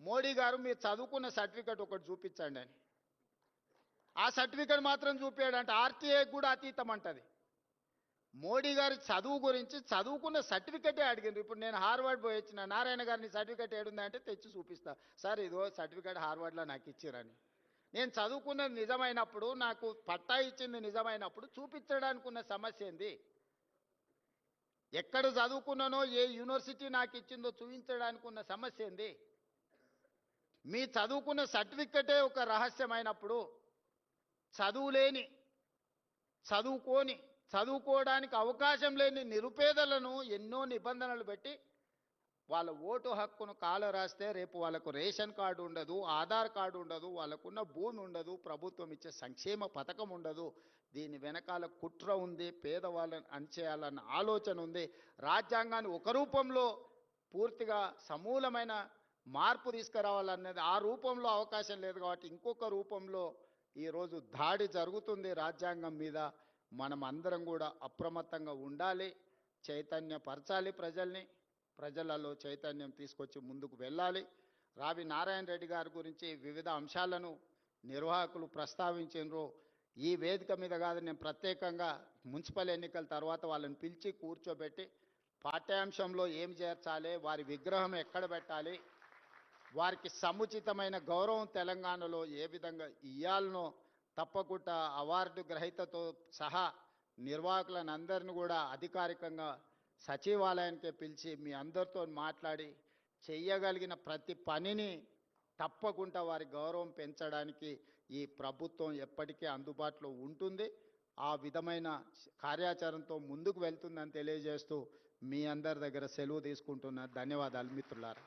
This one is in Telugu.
మోడీ గారు మీరు చదువుకున్న సర్టిఫికెట్ ఒకటి చూపించండి అని. ఆ సర్టిఫికెట్ మాత్రం చూపించాడంటే ఆర్టీఐ కూడా అతీతం అంటది. మోడీ గారి చదువు గురించి చదువుకున్న సర్టిఫికెటే అడిగిండ్రు. ఇప్పుడు నేను హార్వర్డ్ పోయి వచ్చిన, నారాయణ గారిని సర్టిఫికెట్ ఏడుందంటే తెచ్చి చూపిస్తా, సార్ ఇదో సర్టిఫికెట్ హార్వర్డ్లో నాకు ఇచ్చిరని. నేను చదువుకున్నది నిజమైనప్పుడు, నాకు పట్టా ఇచ్చింది నిజమైనప్పుడు చూపించడానికి ఉన్న సమస్య ఏంది? ఎక్కడ చదువుకున్నానో, ఏ యూనివర్సిటీ నాకు ఇచ్చిందో చూపించడానికి ఉన్న సమస్య ఏంది? మీ చదువుకున్న సర్టిఫికెటే ఒక రహస్యమైనప్పుడు చదువులేని, చదువుకోవడానికి అవకాశం లేని నిరుపేదలను ఎన్నో నిబంధనలు పెట్టి వాళ్ళ ఓటు హక్కును కాల రాస్తే రేపు వాళ్ళకు రేషన్ కార్డు ఉండదు, ఆధార్ కార్డు ఉండదు, వాళ్ళకున్న భూమి ఉండదు, ప్రభుత్వం ఇచ్చే సంక్షేమ పథకం ఉండదు. దీని వెనకాల కుట్ర ఉంది, పేదవాళ్ళని అణచేయాలన్న ఆలోచన ఉంది. రాజ్యాంగాన్ని ఒక రూపంలో పూర్తిగా సమూలమైన మార్పు తీసుకురావాలనేది ఆ రూపంలో అవకాశం లేదు కాబట్టి ఇంకొక రూపంలో ఈరోజు దాడి జరుగుతుంది రాజ్యాంగం మీద. మనం అందరం కూడా అప్రమత్తంగా ఉండాలి, చైతన్యపరచాలి ప్రజల్ని, ప్రజలలో చైతన్యం తీసుకొచ్చి ముందుకు వెళ్ళాలి. రావి నారాయణ రెడ్డి గారి గురించి వివిధ అంశాలను నిర్వాహకులు ప్రస్తావించారు. ఈ వేదిక మీద కాదు, నేను ప్రత్యేకంగా మున్సిపల్ ఎన్నికల తర్వాత వాళ్ళని పిలిచి కూర్చోబెట్టి పాఠ్యాంశంలో ఏం చేర్చాలి, వారి విగ్రహం ఎక్కడ పెట్టాలి, వారికి సముచితమైన గౌరవం తెలంగాణలో ఏ విధంగా ఇయ్యాలనో తప్పకుండా అవార్డు గ్రహీతతో సహా నిర్వాహకులను అందరిని కూడా అధికారికంగా సచివాలయానికి పిలిచి మీ అందరితో మాట్లాడి చెయ్యగలిగిన ప్రతి పనిని తప్పకుండా వారి గౌరవం పెంచడానికి ఈ ప్రభుత్వం ఎప్పటికీ అందుబాటులో ఉంటుంది. ఆ విధమైన కార్యాచరణతో ముందుకు వెళ్తుందని తెలియజేస్తూ మీ అందరి దగ్గర సెలవు తీసుకుంటున్నా. ధన్యవాదాలు మిత్రులారా.